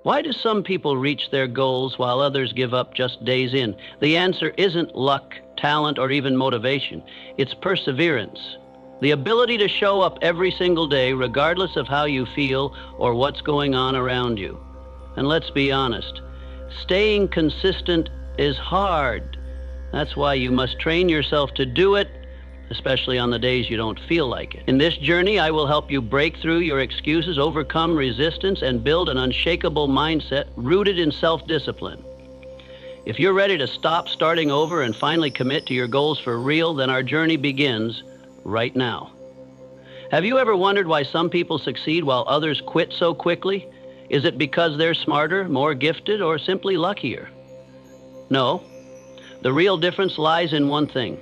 Why do some people reach their goals while others give up just days in? The answer isn't luck, talent, or even motivation. It's perseverance. The ability to show up every single day, regardless of how you feel or what's going on around you. And let's be honest, staying consistent is hard. That's why you must train yourself to do it, especially on the days you don't feel like it. In this journey, I will help you break through your excuses, overcome resistance, and build an unshakable mindset rooted in self-discipline. If you're ready to stop starting over and finally commit to your goals for real, then our journey begins right now. Have you ever wondered why some people succeed while others quit so quickly? Is it because they're smarter, more gifted, or simply luckier? No. The real difference lies in one thing: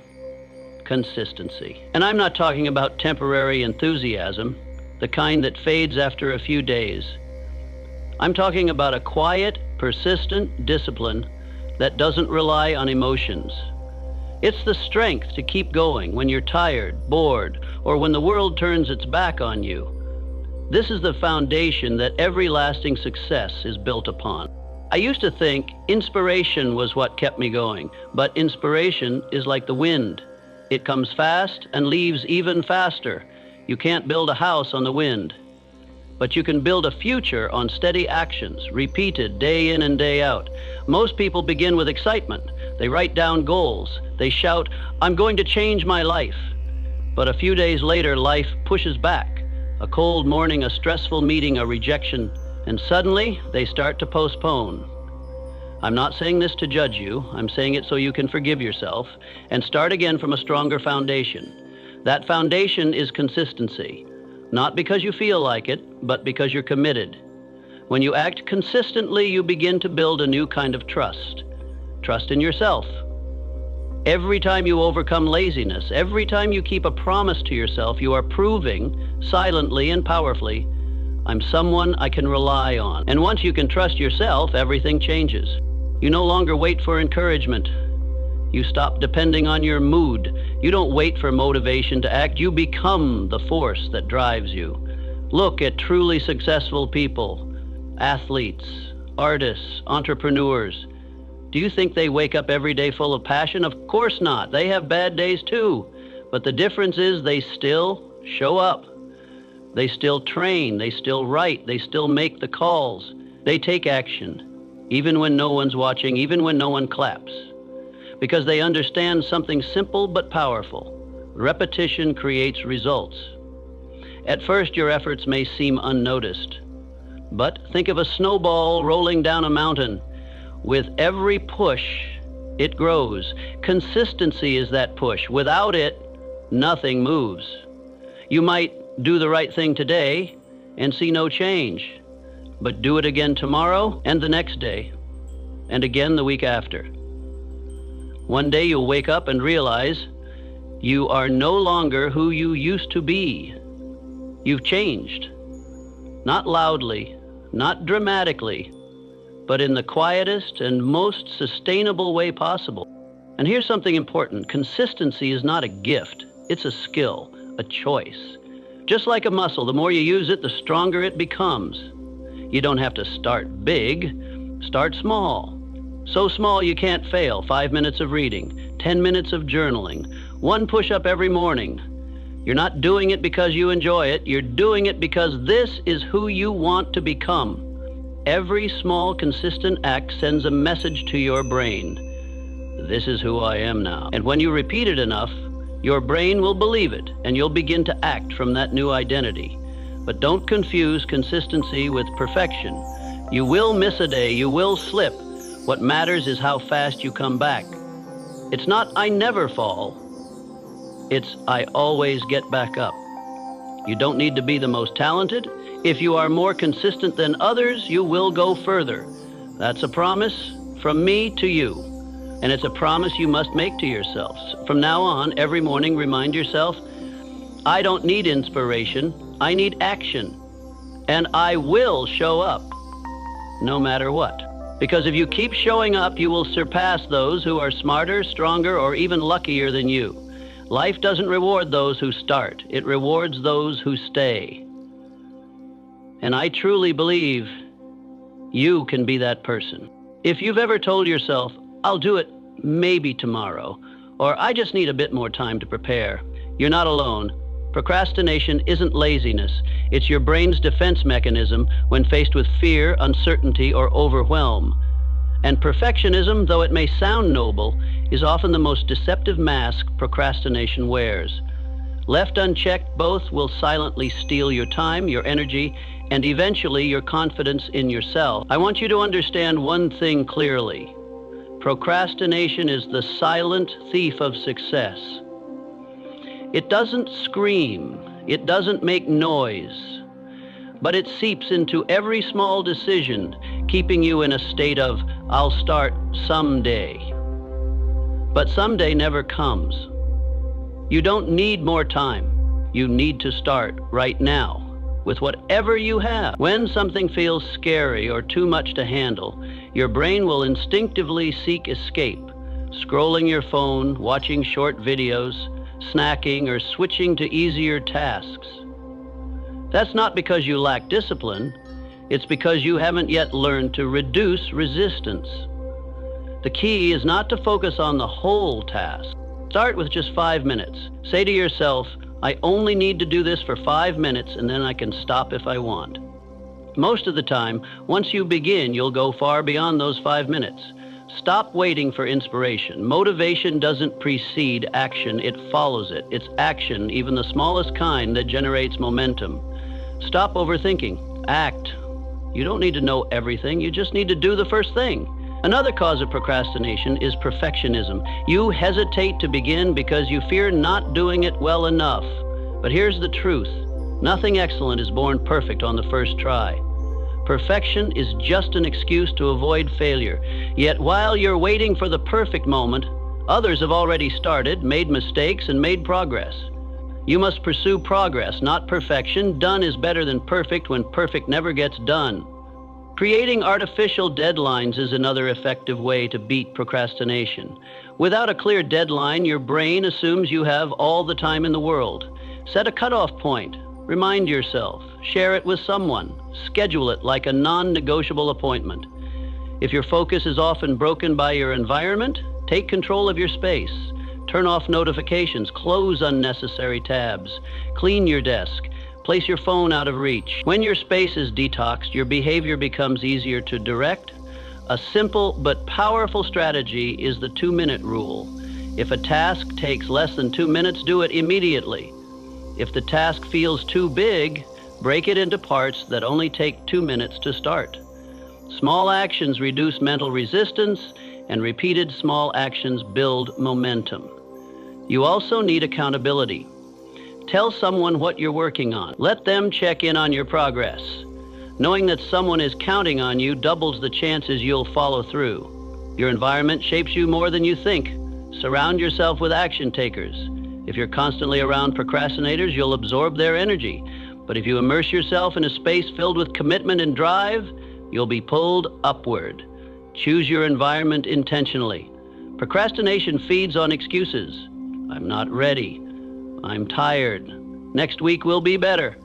consistency. And I'm not talking about temporary enthusiasm, the kind that fades after a few days. I'm talking about a quiet, persistent discipline that doesn't rely on emotions. It's the strength to keep going when you're tired, bored, or when the world turns its back on you. This is the foundation that every lasting success is built upon. I used to think inspiration was what kept me going, but inspiration is like the wind. It comes fast and leaves even faster. You can't build a house on the wind, but you can build a future on steady actions, repeated day in and day out. Most people begin with excitement. They write down goals. They shout, "I'm going to change my life." But a few days later, life pushes back. A cold morning, a stressful meeting, a rejection, and suddenly they start to postpone. I'm not saying this to judge you. I'm saying it so you can forgive yourself and start again from a stronger foundation. That foundation is consistency, not because you feel like it, but because you're committed. When you act consistently, you begin to build a new kind of trust. Trust in yourself. Every time you overcome laziness, every time you keep a promise to yourself, you are proving, silently and powerfully, I'm someone I can rely on. And once you can trust yourself, everything changes. You no longer wait for encouragement. You stop depending on your mood. You don't wait for motivation to act. You become the force that drives you. Look at truly successful people, athletes, artists, entrepreneurs. Do you think they wake up every day full of passion? Of course not. They have bad days too. But the difference is they still show up. They still train. They still write. They still make the calls. They take action, even when no one's watching, even when no one claps. Because they understand something simple but powerful. Repetition creates results. At first, your efforts may seem unnoticed. But think of a snowball rolling down a mountain. With every push, it grows. Consistency is that push. Without it, nothing moves. You might do the right thing today and see no change, but do it again tomorrow and the next day, and again the week after. One day you'll wake up and realize you are no longer who you used to be. You've changed. Not loudly, not dramatically, but in the quietest and most sustainable way possible. And here's something important. Consistency is not a gift. It's a skill, a choice. Just like a muscle, the more you use it, the stronger it becomes. You don't have to start big. Start small. So small you can't fail. 5 minutes of reading, 10 minutes of journaling, 1 push-up every morning. You're not doing it because you enjoy it. You're doing it because this is who you want to become. Every small, consistent act sends a message to your brain. This is who I am now. And when you repeat it enough, your brain will believe it, and you'll begin to act from that new identity. But don't confuse consistency with perfection. You will miss a day. You will slip. What matters is how fast you come back. It's not I never fall. It's I always get back up. You don't need to be the most talented. If you are more consistent than others, you will go further. That's a promise from me to you. And it's a promise you must make to yourselves. From now on, every morning, remind yourself, I don't need inspiration. I need action. And I will show up, no matter what. Because if you keep showing up, you will surpass those who are smarter, stronger, or even luckier than you. Life doesn't reward those who start. It rewards those who stay. And I truly believe You can be that person. If you've ever told yourself, I'll do it maybe tomorrow, or I just need a bit more time to prepare, you're not alone. Procrastination isn't laziness. It's your brain's defense mechanism when faced with fear, uncertainty, or overwhelm. And perfectionism, though it may sound noble, is often the most deceptive mask procrastination wears. Left unchecked, both will silently steal your time, your energy, and eventually your confidence in yourself. I want you to understand one thing clearly. Procrastination is the silent thief of success. It doesn't scream, it doesn't make noise, but it seeps into every small decision, keeping you in a state of, I'll start someday. But someday never comes. You don't need more time. You need to start right now with whatever you have. When something feels scary or too much to handle, your brain will instinctively seek escape, scrolling your phone, watching short videos, snacking, or switching to easier tasks. That's not because you lack discipline. It's because you haven't yet learned to reduce resistance. The key is not to focus on the whole task. Start with just 5 minutes. Say to yourself, I only need to do this for 5 minutes and then I can stop if I want. Most of the time, once you begin, you'll go far beyond those 5 minutes. Stop waiting for inspiration. Motivation doesn't precede action, it follows it. It's action, even the smallest kind, that generates momentum. Stop overthinking. Act. You don't need to know everything, you just need to do the first thing. Another cause of procrastination is perfectionism. You hesitate to begin because you fear not doing it well enough. But here's the truth. Nothing excellent is born perfect on the first try. Perfection is just an excuse to avoid failure. Yet while you're waiting for the perfect moment, others have already started, made mistakes, and made progress. You must pursue progress, not perfection. Done is better than perfect when perfect never gets done. Creating artificial deadlines is another effective way to beat procrastination. Without a clear deadline, your brain assumes you have all the time in the world. Set a cutoff point. Remind yourself. Share it with someone. Schedule it like a non-negotiable appointment. If your focus is often broken by your environment, take control of your space. Turn off notifications. Close unnecessary tabs. Clean your desk. Place your phone out of reach. When your space is detoxed, your behavior becomes easier to direct. A simple but powerful strategy is the 2-minute rule. If a task takes less than 2 minutes, do it immediately. If the task feels too big, break it into parts that only take 2 minutes to start. Small actions reduce mental resistance, and repeated small actions build momentum. You also need accountability. Tell someone what you're working on. Let them check in on your progress. Knowing that someone is counting on you doubles the chances you'll follow through. Your environment shapes you more than you think. Surround yourself with action takers. If you're constantly around procrastinators, you'll absorb their energy. But if you immerse yourself in a space filled with commitment and drive, you'll be pulled upward. Choose your environment intentionally. Procrastination feeds on excuses. I'm not ready. I'm tired. Next week will be better.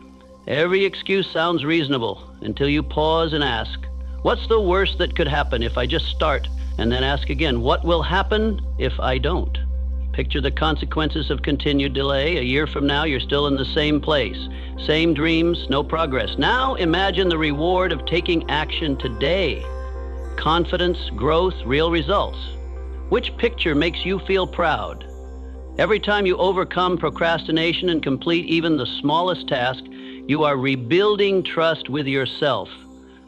Every excuse sounds reasonable until you pause and ask, what's the worst that could happen if I just start? And then ask again, what will happen if I don't? Picture the consequences of continued delay. A year from now, you're still in the same place. Same dreams, no progress. Now imagine the reward of taking action today. Confidence, growth, real results. Which picture makes you feel proud? Every time you overcome procrastination and complete even the smallest task, you are rebuilding trust with yourself.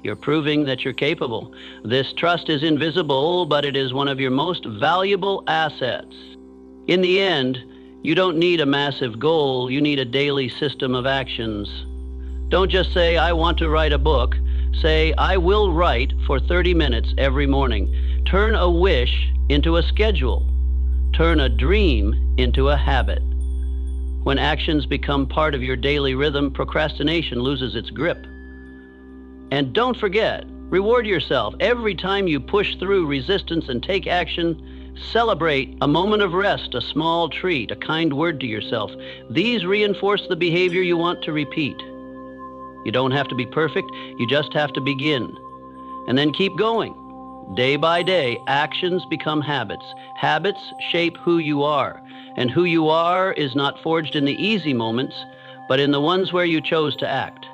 You're proving that you're capable. This trust is invisible, but it is one of your most valuable assets. In the end, you don't need a massive goal, you need a daily system of actions. Don't just say, I want to write a book. Say, I will write for 30 minutes every morning. Turn a wish into a schedule. Turn a dream into a habit. When actions become part of your daily rhythm, procrastination loses its grip. And don't forget, reward yourself. Every time you push through resistance and take action, celebrate a moment of rest, a small treat, a kind word to yourself. These reinforce the behavior you want to repeat. You don't have to be perfect, you just have to begin. and then keep going. Day by day, actions become habits. Habits shape who you are, and who you are is not forged in the easy moments, but in the ones where you chose to act,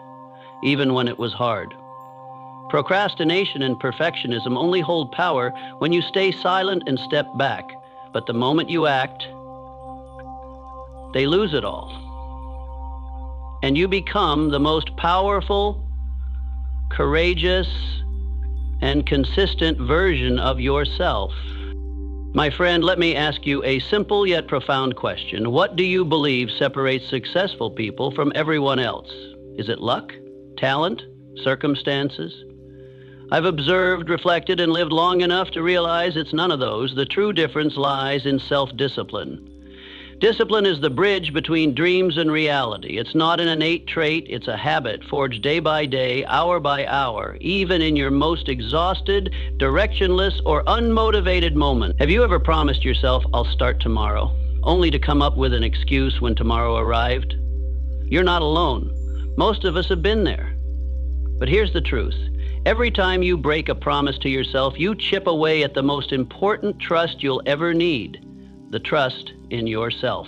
even when it was hard. Procrastination and perfectionism only hold power when you stay silent and step back, but the moment you act, they lose it all. And you become the most powerful, courageous, and consistent version of yourself. My friend, let me ask you a simple yet profound question. What do you believe separates successful people from everyone else? Is it luck, talent, circumstances? I've observed, reflected, and lived long enough to realize it's none of those. The true difference lies in self-discipline. Discipline is the bridge between dreams and reality. It's not an innate trait, it's a habit forged day by day, hour by hour, even in your most exhausted, directionless, or unmotivated moment. Have you ever promised yourself, I'll start tomorrow, only to come up with an excuse when tomorrow arrived? You're not alone. Most of us have been there. But here's the truth. Every time you break a promise to yourself, you chip away at the most important trust you'll ever need. The trust in yourself.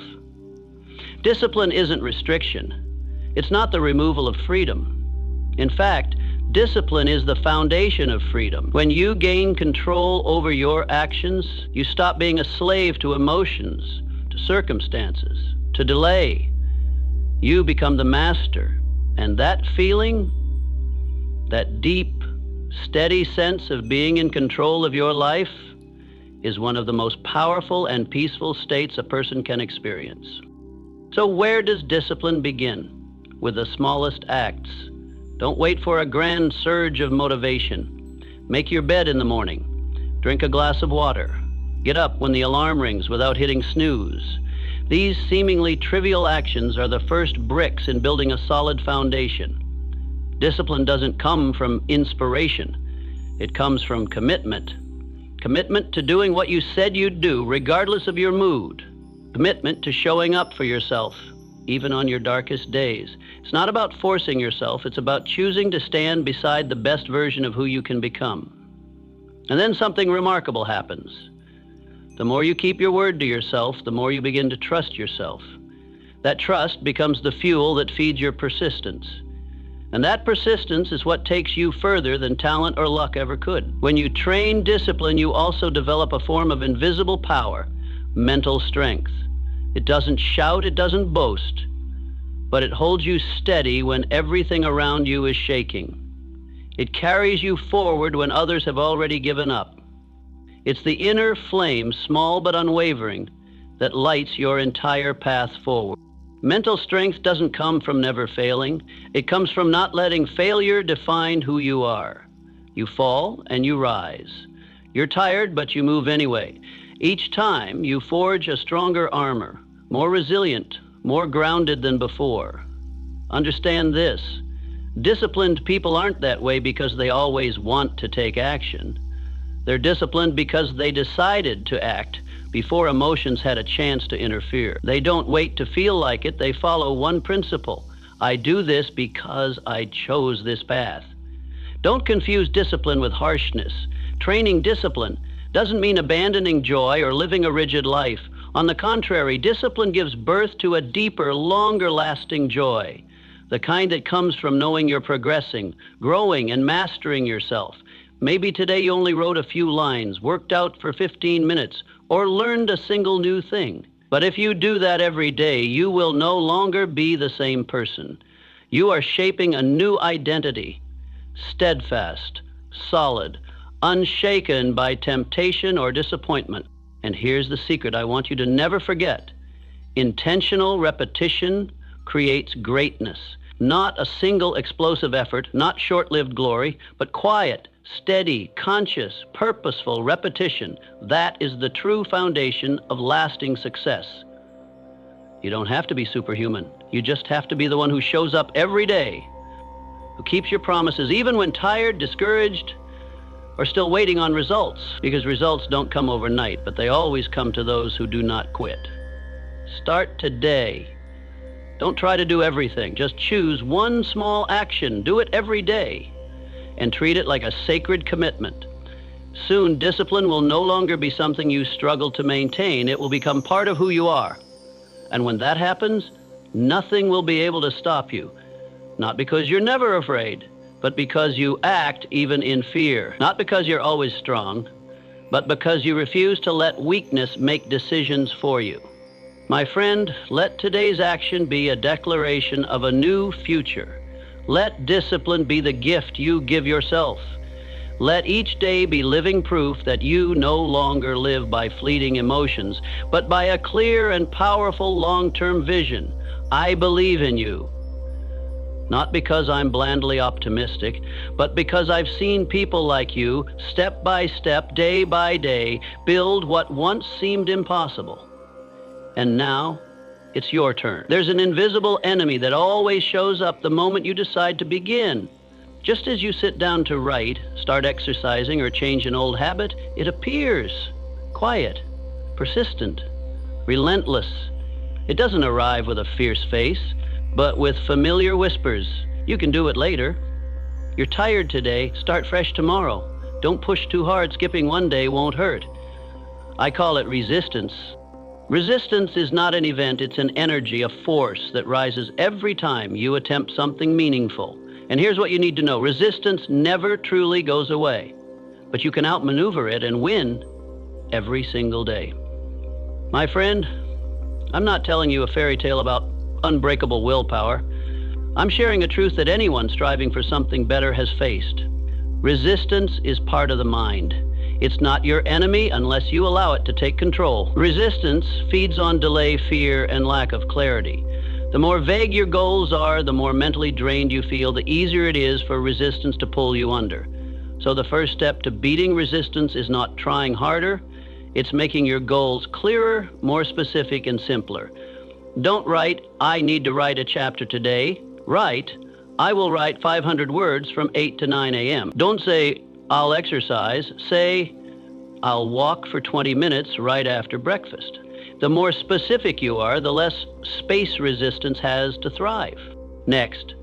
Discipline isn't restriction. It's not the removal of freedom. In fact, discipline is the foundation of freedom. When you gain control over your actions, you stop being a slave to emotions, to circumstances, to delay. You become the master. And that feeling, that deep, steady sense of being in control of your life, is one of the most powerful and peaceful states a person can experience. So where does discipline begin? With the smallest acts. Don't wait for a grand surge of motivation. Make your bed in the morning. Drink a glass of water. Get up when the alarm rings without hitting snooze. These seemingly trivial actions are the first bricks in building a solid foundation. Discipline doesn't come from inspiration. It comes from commitment. Commitment to doing what you said you'd do, regardless of your mood. Commitment to showing up for yourself, even on your darkest days. It's not about forcing yourself, it's about choosing to stand beside the best version of who you can become. And then something remarkable happens. The more you keep your word to yourself, the more you begin to trust yourself. That trust becomes the fuel that feeds your persistence. And that persistence is what takes you further than talent or luck ever could. When you train discipline, you also develop a form of invisible power, mental strength. It doesn't shout, it doesn't boast, but it holds you steady when everything around you is shaking. It carries you forward when others have already given up. It's the inner flame, small but unwavering, that lights your entire path forward. Mental strength doesn't come from never failing. It comes from not letting failure define who you are. You fall and you rise. You're tired, but you move anyway. Each time, you forge a stronger armor, more resilient, more grounded than before. Understand this. Disciplined people aren't that way because they always want to take action. They're disciplined because they decided to act before emotions had a chance to interfere. They don't wait to feel like it. They follow one principle. I do this because I chose this path. Don't confuse discipline with harshness. Training discipline doesn't mean abandoning joy or living a rigid life. On the contrary, discipline gives birth to a deeper, longer-lasting joy, the kind that comes from knowing you're progressing, growing, and mastering yourself. Maybe today you only wrote a few lines, worked out for 15 minutes, or learned a single new thing. But if you do that every day, you will no longer be the same person. You are shaping a new identity, steadfast, solid, unshaken by temptation or disappointment. And here's the secret I want you to never forget. Intentional repetition creates greatness. Not a single explosive effort, not short-lived glory, but quiet, steady, conscious, purposeful repetition. That is the true foundation of lasting success. You don't have to be superhuman. You just have to be the one who shows up every day, who keeps your promises even when tired, discouraged, or still waiting on results, because results don't come overnight, but they always come to those who do not quit. Start today. Don't try to do everything. Just choose one small action. Do it every day. and treat it like a sacred commitment. Soon, discipline will no longer be something you struggle to maintain. It will become part of who you are. And when that happens, nothing will be able to stop you. Not because you're never afraid, but because you act even in fear. Not because you're always strong, but because you refuse to let weakness make decisions for you. My friend, let today's action be a declaration of a new future. Let discipline be the gift you give yourself. Let each day be living proof that you no longer live by fleeting emotions, but by a clear and powerful long-term vision. I believe in you. Not because I'm blandly optimistic, but because I've seen people like you, step by step, day by day, build what once seemed impossible. And now, it's your turn. There's an invisible enemy that always shows up the moment you decide to begin. Just as you sit down to write, start exercising, or change an old habit, it appears. Quiet, persistent, relentless. It doesn't arrive with a fierce face, but with familiar whispers. You can do it later. You're tired today, start fresh tomorrow. Don't push too hard, skipping one day won't hurt. I call it resistance. Resistance is not an event, it's an energy, a force that rises every time you attempt something meaningful. And here's what you need to know. Resistance never truly goes away, but you can outmaneuver it and win every single day. My friend, I'm not telling you a fairy tale about unbreakable willpower. I'm sharing a truth that anyone striving for something better has faced. Resistance is part of the mind. It's not your enemy unless you allow it to take control. Resistance feeds on delay, fear, and lack of clarity. The more vague your goals are, the more mentally drained you feel, the easier it is for resistance to pull you under. So the first step to beating resistance is not trying harder, it's making your goals clearer, more specific, and simpler. Don't write, I need to write a chapter today. Write, I will write 500 words from 8 to 9 a.m. Don't say, I'll exercise. Say, I'll walk for 20 minutes right after breakfast. The more specific you are, the less space resistance has to thrive. Next,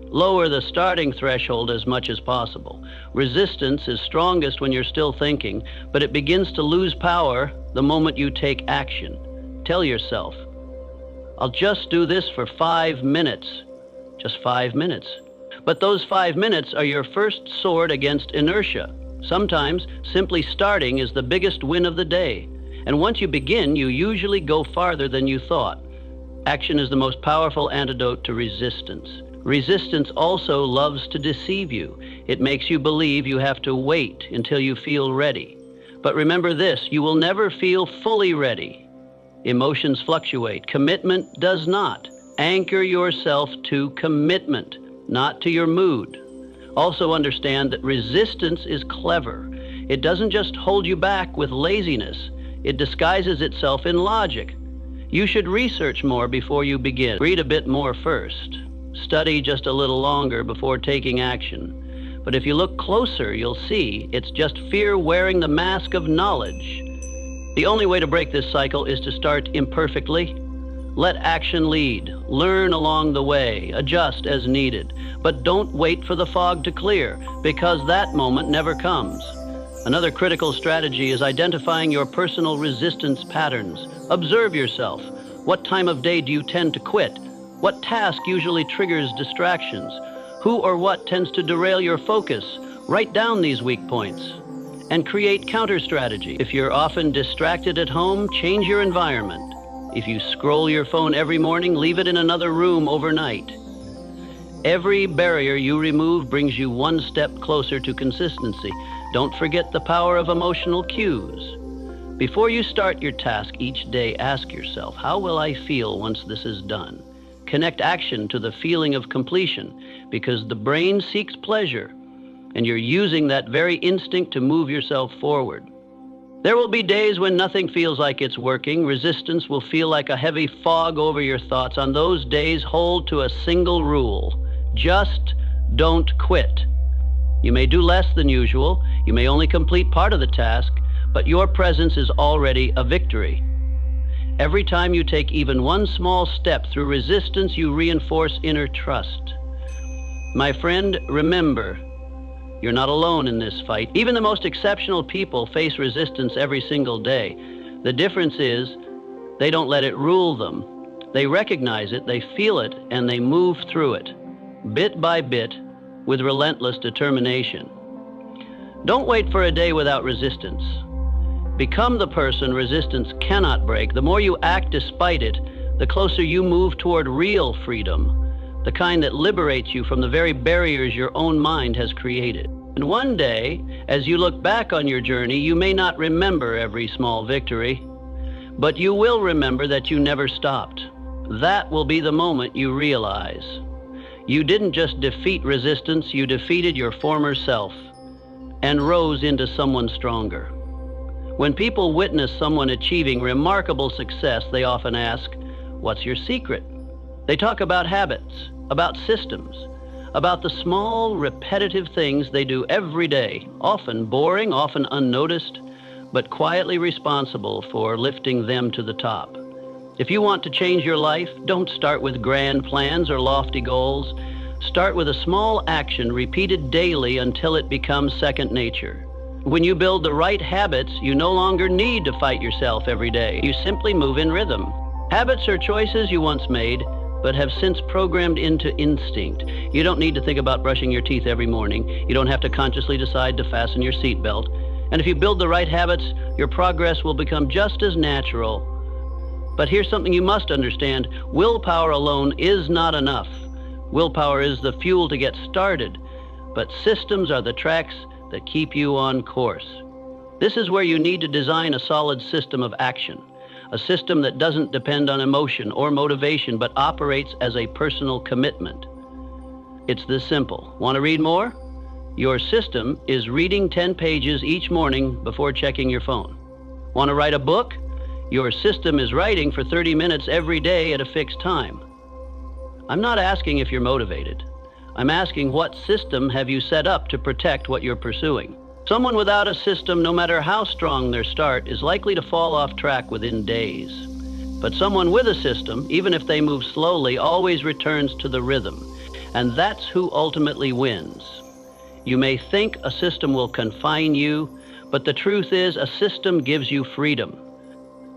lower the starting threshold as much as possible. Resistance is strongest when you're still thinking, but it begins to lose power the moment you take action. Tell yourself, I'll just do this for 5 minutes. Just 5 minutes. But those 5 minutes are your first sword against inertia. Sometimes simply starting is the biggest win of the day. And once you begin, you usually go farther than you thought. Action is the most powerful antidote to resistance. Resistance also loves to deceive you. It makes you believe you have to wait until you feel ready. But remember this, you will never feel fully ready. Emotions fluctuate. Commitment does not. Anchor yourself to commitment, not to your mood. Also understand that resistance is clever. It doesn't just hold you back with laziness. It disguises itself in logic. You should research more before you begin. Read a bit more first. Study just a little longer before taking action. But if you look closer, you'll see it's just fear wearing the mask of knowledge. The only way to break this cycle is to start imperfectly. Let action lead. Learn along the way. Adjust as needed. But don't wait for the fog to clear, because that moment never comes. Another critical strategy is identifying your personal resistance patterns. Observe yourself. What time of day do you tend to quit? What task usually triggers distractions? Who or what tends to derail your focus? Write down these weak points and create counter strategy. If you're often distracted at home, change your environment. If you scroll your phone every morning, leave it in another room overnight. Every barrier you remove brings you one step closer to consistency. Don't forget the power of emotional cues. Before you start your task each day, ask yourself, how will I feel once this is done? Connect action to the feeling of completion, because the brain seeks pleasure, and you're using that very instinct to move yourself forward. There will be days when nothing feels like it's working. Resistance will feel like a heavy fog over your thoughts. On those days, hold to a single rule. Just don't quit. You may do less than usual. You may only complete part of the task, but your presence is already a victory. Every time you take even one small step through resistance, you reinforce inner trust. My friend, remember, You're not alone in this fight. Even the most exceptional people face resistance every single day. The difference is they don't let it rule them. They recognize it, they feel it, and they move through it, bit by bit, with relentless determination. Don't wait for a day without resistance. Become the person resistance cannot break. The more you act despite it, the closer you move toward real freedom, the kind that liberates you from the very barriers your own mind has created. And one day, as you look back on your journey, you may not remember every small victory, but you will remember that you never stopped. That will be the moment you realize you didn't just defeat resistance, you defeated your former self and rose into someone stronger. When people witness someone achieving remarkable success, they often ask, "What's your secret?" They talk about habits, about systems, about the small, repetitive things they do every day, often boring, often unnoticed, but quietly responsible for lifting them to the top. If you want to change your life, don't start with grand plans or lofty goals. Start with a small action repeated daily until it becomes second nature. When you build the right habits, you no longer need to fight yourself every day. You simply move in rhythm. Habits are choices you once made, but have since programmed into instinct. You don't need to think about brushing your teeth every morning. You don't have to consciously decide to fasten your seatbelt. And if you build the right habits, your progress will become just as natural. But here's something you must understand. Willpower alone is not enough. Willpower is the fuel to get started, but systems are the tracks that keep you on course. This is where you need to design a solid system of action, a system that doesn't depend on emotion or motivation, but operates as a personal commitment. It's this simple. Want to read more? Your system is reading 10 pages each morning before checking your phone. Want to write a book? Your system is writing for 30 minutes every day at a fixed time. I'm not asking if you're motivated. I'm asking what system have you set up to protect what you're pursuing. Someone without a system, no matter how strong their start, is likely to fall off track within days. But someone with a system, even if they move slowly, always returns to the rhythm. And that's who ultimately wins. You may think a system will confine you, but the truth is a system gives you freedom.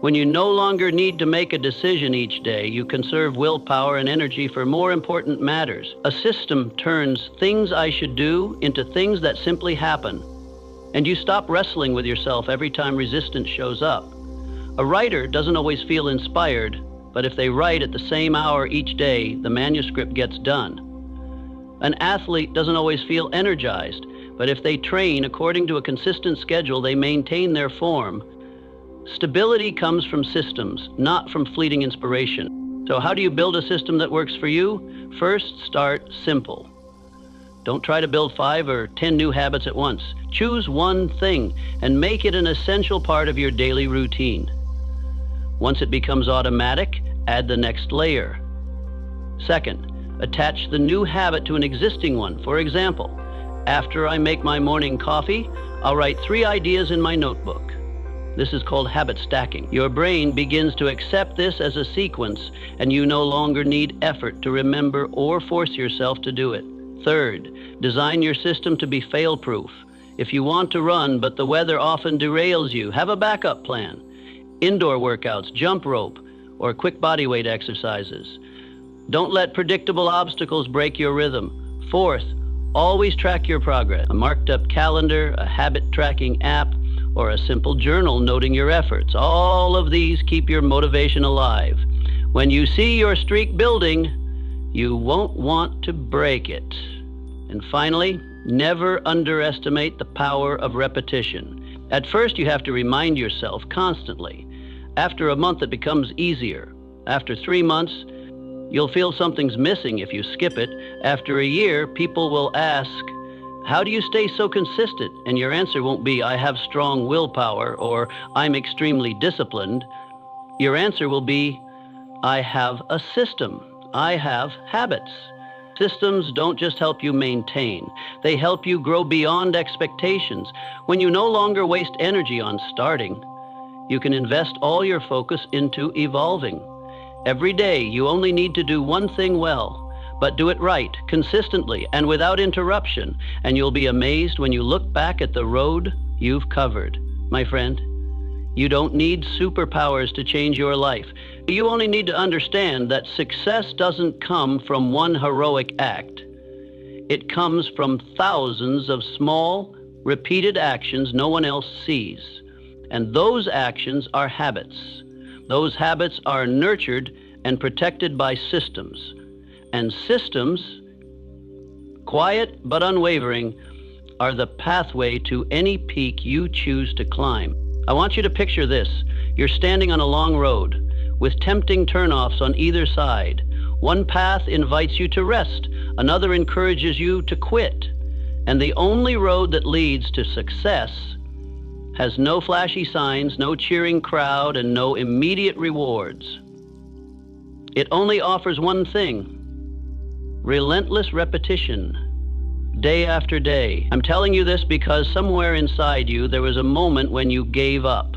When you no longer need to make a decision each day, you conserve willpower and energy for more important matters. A system turns things I should do into things that simply happen. And you stop wrestling with yourself every time resistance shows up. A writer doesn't always feel inspired, but if they write at the same hour each day, the manuscript gets done. An athlete doesn't always feel energized, but if they train according to a consistent schedule, they maintain their form. Stability comes from systems, not from fleeting inspiration. So how do you build a system that works for you? First, start simple. Don't try to build 5 or 10 new habits at once. Choose one thing and make it an essential part of your daily routine. Once it becomes automatic, add the next layer. Second, attach the new habit to an existing one. For example, after I make my morning coffee, I'll write 3 ideas in my notebook. This is called habit stacking. Your brain begins to accept this as a sequence, and you no longer need effort to remember or force yourself to do it. Third, design your system to be fail-proof. If you want to run, but the weather often derails you, have a backup plan. Indoor workouts, jump rope, or quick body weight exercises. Don't let predictable obstacles break your rhythm. Fourth, always track your progress. A marked-up calendar, a habit tracking app, or a simple journal noting your efforts. All of these keep your motivation alive. When you see your streak building, you won't want to break it. And finally, never underestimate the power of repetition. At first, you have to remind yourself constantly. After a month, it becomes easier. After 3 months, you'll feel something's missing if you skip it. After a year, people will ask, "How do you stay so consistent?" And your answer won't be, "I have strong willpower," or "I'm extremely disciplined." Your answer will be, "I have a system. I have habits." Systems don't just help you maintain. They help you grow beyond expectations. When you no longer waste energy on starting, you can invest all your focus into evolving. Every day, you only need to do one thing well, But do it right, consistently, and without interruption, and you'll be amazed when you look back at the road you've covered. My friend, you don't need superpowers to change your life. You only need to understand that success doesn't come from one heroic act. It comes from thousands of small, repeated actions no one else sees. And those actions are habits. Those habits are nurtured and protected by systems. And systems, quiet but unwavering, are the pathway to any peak you choose to climb. I want you to picture this. You're standing on a long road with tempting turnoffs on either side. One path invites you to rest, another encourages you to quit. And the only road that leads to success has no flashy signs, no cheering crowd, and no immediate rewards. It only offers one thing: relentless repetition, day after day. I'm telling you this because somewhere inside you there was a moment when you gave up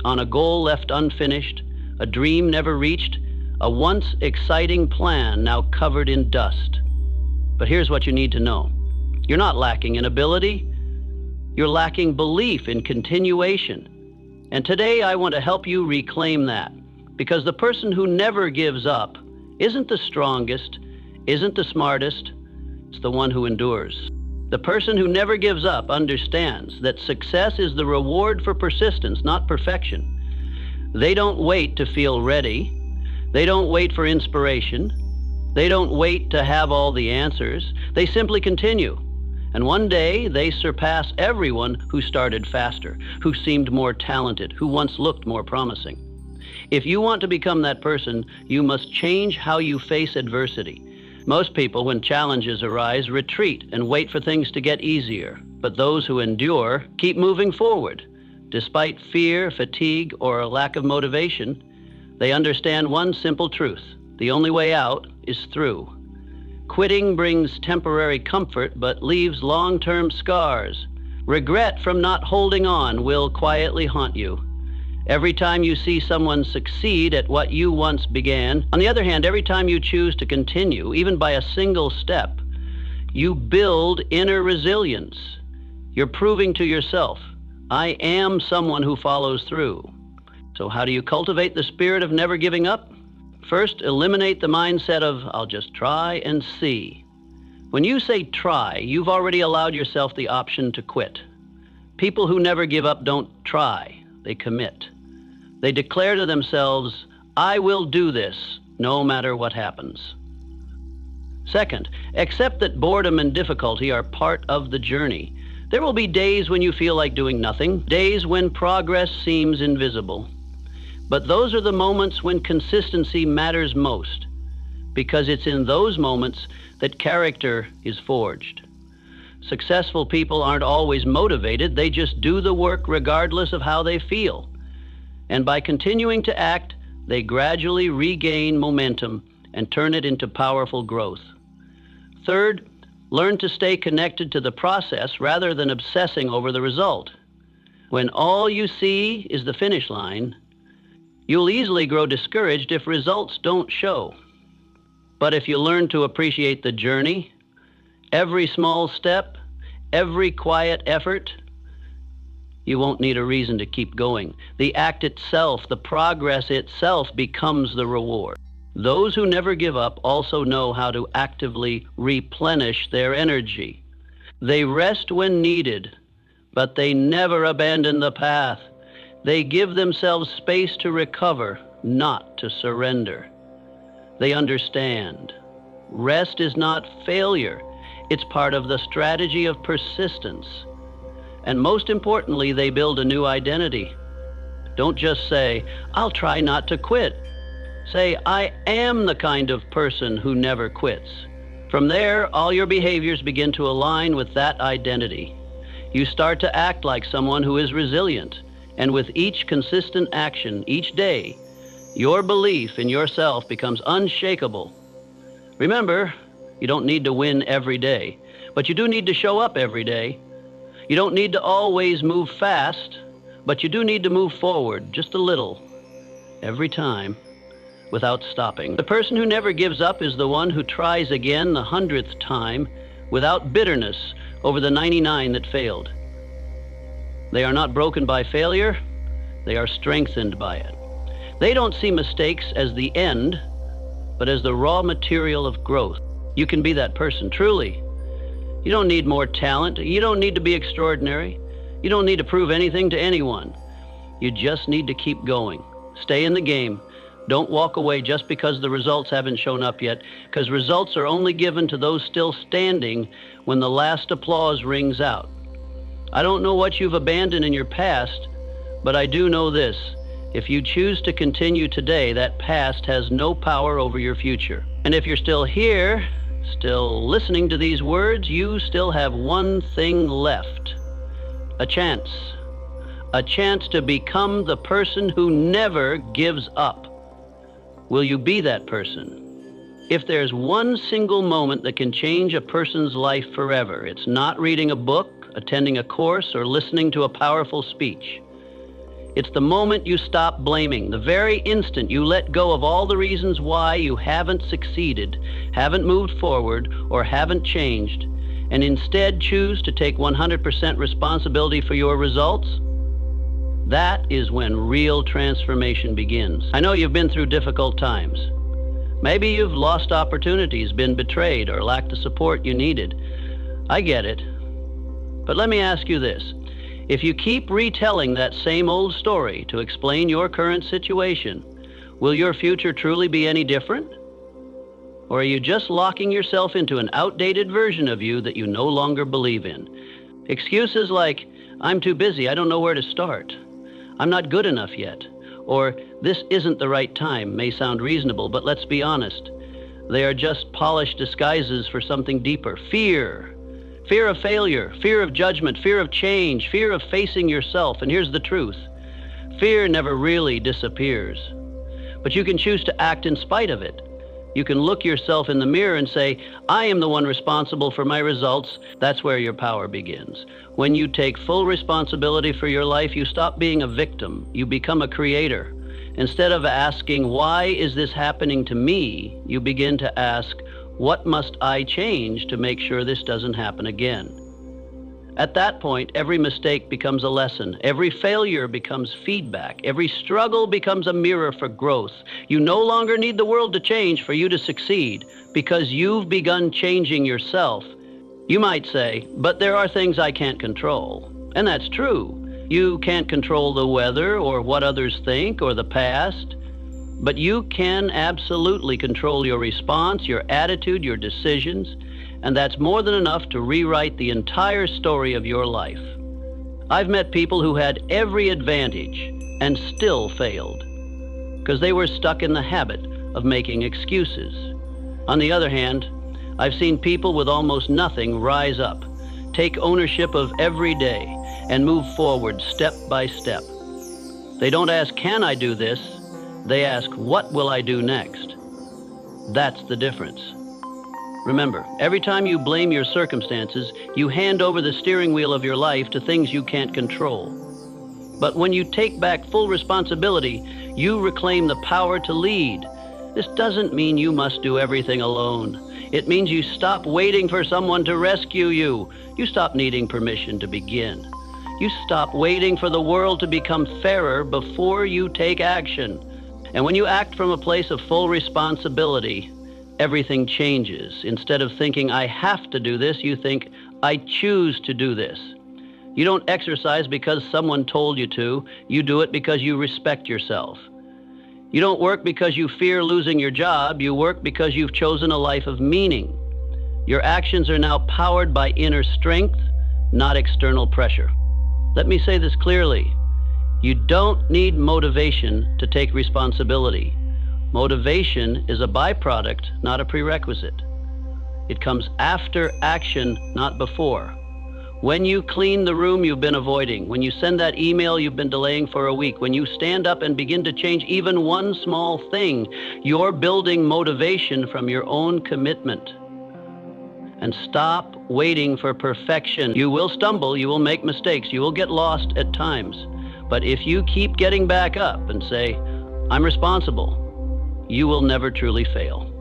on a goal left unfinished, a dream never reached, a once exciting plan now covered in dust. But here's what you need to know. You're not lacking in ability. You're lacking belief in continuation. And today I want to help you reclaim that, because the person who never gives up isn't the strongest, isn't the smartest, it's the one who endures. The person who never gives up understands that success is the reward for persistence, not perfection. They don't wait to feel ready. They don't wait for inspiration. They don't wait to have all the answers. They simply continue. And one day they surpass everyone who started faster, who seemed more talented, who once looked more promising. If you want to become that person, you must change how you face adversity. Most people, when challenges arise, retreat and wait for things to get easier. But those who endure keep moving forward. Despite fear, fatigue, or a lack of motivation, they understand one simple truth: the only way out is through. Quitting brings temporary comfort but leaves long-term scars. Regret from not holding on will quietly haunt you. Every time you see someone succeed at what you once began, on the other hand, every time you choose to continue, even by a single step, you build inner resilience. You're proving to yourself, I am someone who follows through. So how do you cultivate the spirit of never giving up? First, eliminate the mindset of, I'll just try and see. When you say try, you've already allowed yourself the option to quit. People who never give up don't try, they commit. They declare to themselves, I will do this, no matter what happens. Second, accept that boredom and difficulty are part of the journey. There will be days when you feel like doing nothing, days when progress seems invisible. But those are the moments when consistency matters most, because it's in those moments that character is forged. Successful people aren't always motivated, they just do the work regardless of how they feel. And by continuing to act, they gradually regain momentum and turn it into powerful growth. Third, learn to stay connected to the process rather than obsessing over the result. When all you see is the finish line, you'll easily grow discouraged if results don't show. But if you learn to appreciate the journey, every small step, every quiet effort, you won't need a reason to keep going. The act itself, the progress itself becomes the reward. Those who never give up also know how to actively replenish their energy. They rest when needed, but they never abandon the path. They give themselves space to recover, not to surrender. They understand. Rest is not failure. It's part of the strategy of persistence. And most importantly, they build a new identity. Don't just say, I'll try not to quit. Say, I am the kind of person who never quits. From there, all your behaviors begin to align with that identity. You start to act like someone who is resilient. And with each consistent action, each day, your belief in yourself becomes unshakable. Remember, you don't need to win every day, but you do need to show up every day. You don't need to always move fast, but you do need to move forward just a little, every time. without stopping. The person who never gives up is the one who tries again the 100th time without bitterness over the 99 that failed. They are not broken by failure, they are strengthened by it. They don't see mistakes as the end, but as the raw material of growth. You can be that person, truly. You don't need more talent. You don't need to be extraordinary. You don't need to prove anything to anyone. You just need to keep going. Stay in the game. Don't walk away just because the results haven't shown up yet, because results are only given to those still standing when the last applause rings out. I don't know what you've abandoned in your past, but I do know this. If you choose to continue today, that past has no power over your future. And if you're still here, still listening to these words, you still have one thing left. A chance. A chance to become the person who never gives up. Will you be that person? If there's one single moment that can change a person's life forever, it's not reading a book, attending a course, or listening to a powerful speech. It's the moment you stop blaming, the very instant you let go of all the reasons why you haven't succeeded, haven't moved forward, or haven't changed, and instead choose to take 100% responsibility for your results. That is when real transformation begins. I know you've been through difficult times. Maybe you've lost opportunities, been betrayed, or lacked the support you needed. I get it. But let me ask you this. If you keep retelling that same old story to explain your current situation, will your future truly be any different? Or are you just locking yourself into an outdated version of you that you no longer believe in? Excuses like, I'm too busy, I don't know where to start. I'm not good enough yet. Or this isn't the right time may sound reasonable, but let's be honest. They are just polished disguises for something deeper. Fear. Fear of failure, fear of judgment, fear of change, fear of facing yourself. And here's the truth. Fear never really disappears. But you can choose to act in spite of it. You can look yourself in the mirror and say, I am the one responsible for my results. That's where your power begins. When you take full responsibility for your life, you stop being a victim. You become a creator. Instead of asking, why is this happening to me? You begin to ask, what must I change to make sure this doesn't happen again? At that point, every mistake becomes a lesson. Every failure becomes feedback. Every struggle becomes a mirror for growth. You no longer need the world to change for you to succeed because you've begun changing yourself. You might say, but there are things I can't control. And that's true. You can't control the weather or what others think or the past. But you can absolutely control your response, your attitude, your decisions, and that's more than enough to rewrite the entire story of your life. I've met people who had every advantage and still failed because they were stuck in the habit of making excuses. On the other hand, I've seen people with almost nothing rise up, take ownership of every day, and move forward step by step. They don't ask, can I do this? They ask, what will I do next? That's the difference. Remember, every time you blame your circumstances, you hand over the steering wheel of your life to things you can't control. But when you take back full responsibility, you reclaim the power to lead. This doesn't mean you must do everything alone. It means you stop waiting for someone to rescue you. You stop needing permission to begin. You stop waiting for the world to become fairer before you take action. And when you act from a place of full responsibility, everything changes. Instead of thinking, I have to do this, you think, I choose to do this. You don't exercise because someone told you to. You do it because you respect yourself. You don't work because you fear losing your job. You work because you've chosen a life of meaning. Your actions are now powered by inner strength, not external pressure. Let me say this clearly. You don't need motivation to take responsibility. Motivation is a byproduct, not a prerequisite. It comes after action, not before. When you clean the room you've been avoiding, when you send that email you've been delaying for a week, when you stand up and begin to change even one small thing, you're building motivation from your own commitment. And stop waiting for perfection. You will stumble, you will make mistakes, you will get lost at times. But if you keep getting back up and say, I'm responsible, you will never truly fail.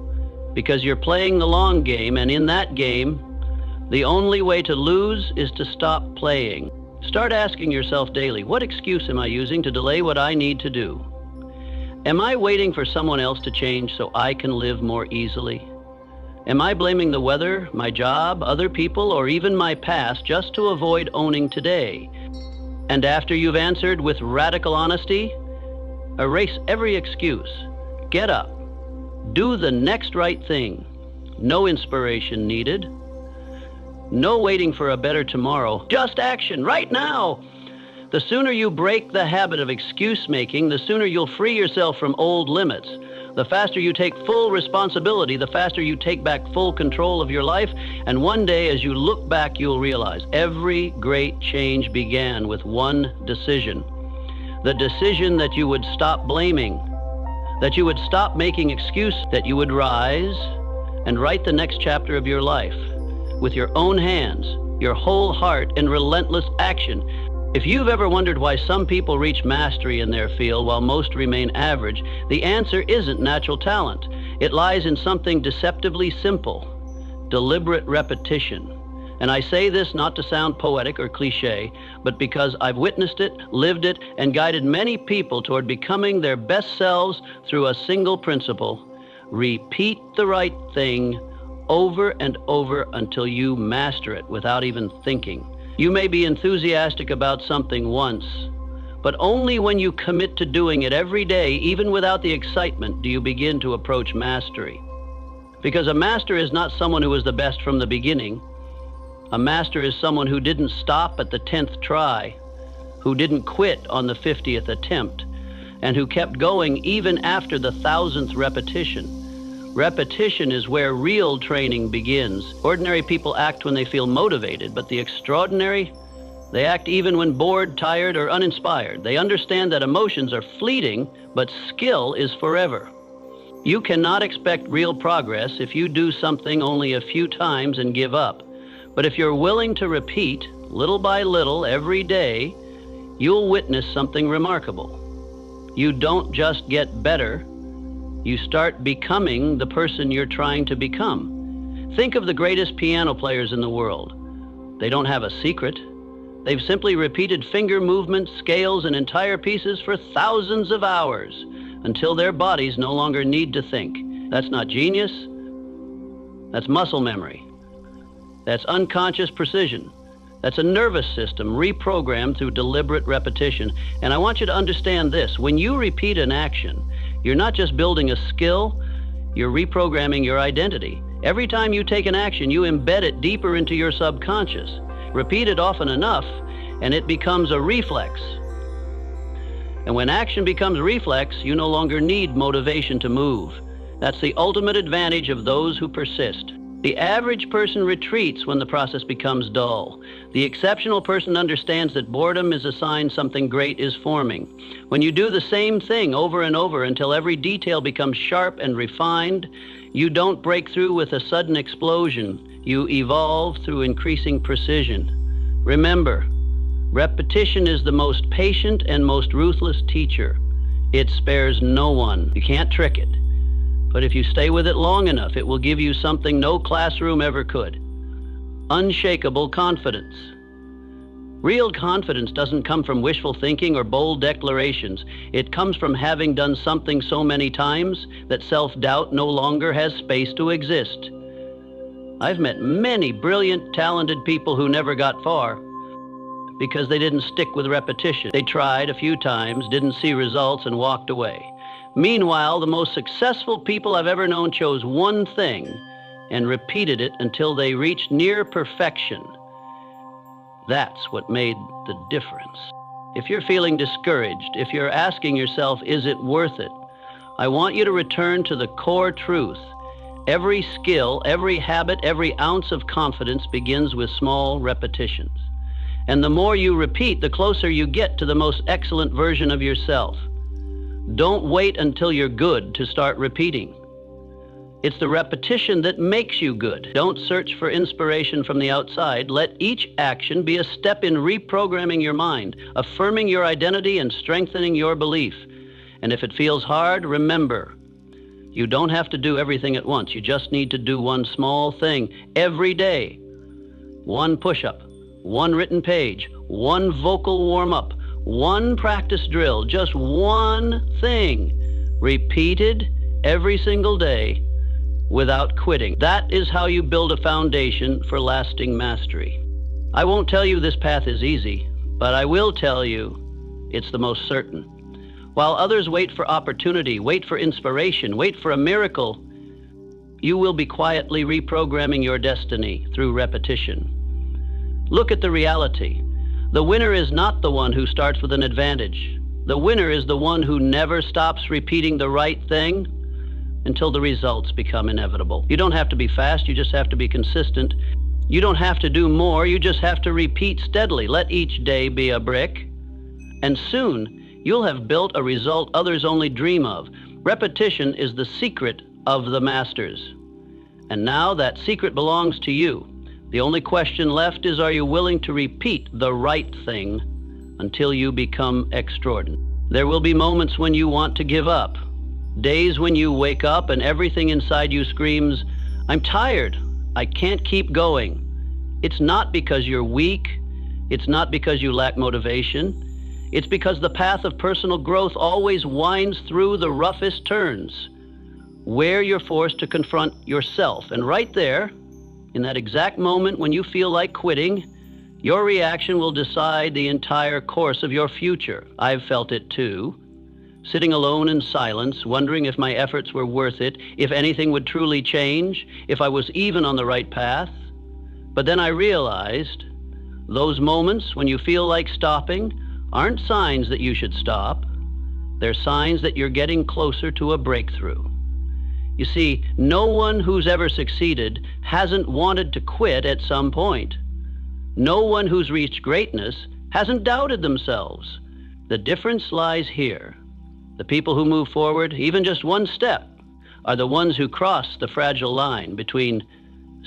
Because you're playing the long game, and in that game, the only way to lose is to stop playing. Start asking yourself daily, what excuse am I using to delay what I need to do? Am I waiting for someone else to change so I can live more easily? Am I blaming the weather, my job, other people, or even my past just to avoid owning today? And after you've answered with radical honesty, erase every excuse. Get up. Do the next right thing. No inspiration needed. No waiting for a better tomorrow. Just action right now. The sooner you break the habit of excuse making, the sooner you'll free yourself from old limits. The faster you take full responsibility, the faster you take back full control of your life. And one day, as you look back, you'll realize every great change began with one decision. The decision that you would stop blaming, that you would stop making excuses, that you would rise and write the next chapter of your life with your own hands, your whole heart, and relentless action. If you've ever wondered why some people reach mastery in their field while most remain average, the answer isn't natural talent. It lies in something deceptively simple: deliberate repetition. And I say this not to sound poetic or cliche, but because I've witnessed it, lived it, and guided many people toward becoming their best selves through a single principle: repeat the right thing over and over until you master it without even thinking. You may be enthusiastic about something once, but only when you commit to doing it every day, even without the excitement, do you begin to approach mastery. Because a master is not someone who is the best from the beginning. A master is someone who didn't stop at the 10th try, who didn't quit on the 50th attempt, and who kept going even after the 1000th repetition. Repetition is where real training begins. Ordinary people act when they feel motivated, but the extraordinary, they act even when bored, tired, or uninspired. They understand that emotions are fleeting, but skill is forever. You cannot expect real progress if you do something only a few times and give up. But if you're willing to repeat, little by little, every day, you'll witness something remarkable. You don't just get better, you start becoming the person you're trying to become. Think of the greatest piano players in the world. They don't have a secret. They've simply repeated finger movements, scales, and entire pieces for thousands of hours until their bodies no longer need to think. That's not genius. That's muscle memory. That's unconscious precision. That's a nervous system reprogrammed through deliberate repetition. And I want you to understand this: when you repeat an action, you're not just building a skill, you're reprogramming your identity. Every time you take an action, you embed it deeper into your subconscious. Repeat it often enough, and it becomes a reflex. And when action becomes reflex, you no longer need motivation to move. That's the ultimate advantage of those who persist. The average person retreats when the process becomes dull. The exceptional person understands that boredom is a sign something great is forming. When you do the same thing over and over until every detail becomes sharp and refined, you don't break through with a sudden explosion. You evolve through increasing precision. Remember, repetition is the most patient and most ruthless teacher. It spares no one. You can't trick it. But if you stay with it long enough, it will give you something no classroom ever could: unshakable confidence. Real confidence doesn't come from wishful thinking or bold declarations. It comes from having done something so many times that self-doubt no longer has space to exist. I've met many brilliant, talented people who never got far because they didn't stick with repetition. They tried a few times, didn't see results, and walked away. Meanwhile, the most successful people I've ever known chose one thing and repeated it until they reached near perfection. That's what made the difference. If you're feeling discouraged, if you're asking yourself, is it worth it? I want you to return to the core truth. Every skill, every habit, every ounce of confidence begins with small repetitions. And the more you repeat, the closer you get to the most excellent version of yourself. Don't wait until you're good to start repeating. It's the repetition that makes you good. Don't search for inspiration from the outside. Let each action be a step in reprogramming your mind, affirming your identity, and strengthening your belief. And if it feels hard, remember, You don't have to do everything at once. You just need to do one small thing every day. One push-up, one written page, one vocal warm-up, one practice drill, just one thing, repeated every single day without quitting. That is how you build a foundation for lasting mastery. I won't tell you this path is easy, but I will tell you it's the most certain. While others wait for opportunity, wait for inspiration, wait for a miracle, you will be quietly reprogramming your destiny through repetition. Look at the reality. The winner is not the one who starts with an advantage. The winner is the one who never stops repeating the right thing until the results become inevitable. You don't have to be fast, you just have to be consistent. You don't have to do more, you just have to repeat steadily. Let each day be a brick, and soon you'll have built a result others only dream of. Repetition is the secret of the masters. And now that secret belongs to you. The only question left is, are you willing to repeat the right thing until you become extraordinary? There will be moments when you want to give up. Days when you wake up and everything inside you screams, I'm tired, I can't keep going. It's not because you're weak. It's not because you lack motivation. It's because the path of personal growth always winds through the roughest turns, where you're forced to confront yourself. And right there, in that exact moment when you feel like quitting, your reaction will decide the entire course of your future. I've felt it too. Sitting alone in silence, wondering if my efforts were worth it, if anything would truly change, if I was even on the right path. But then I realized those moments when you feel like stopping aren't signs that you should stop. They're signs that you're getting closer to a breakthrough. You see, no one who's ever succeeded hasn't wanted to quit at some point. No one who's reached greatness hasn't doubted themselves. The difference lies here. The people who move forward, even just one step, are the ones who cross the fragile line between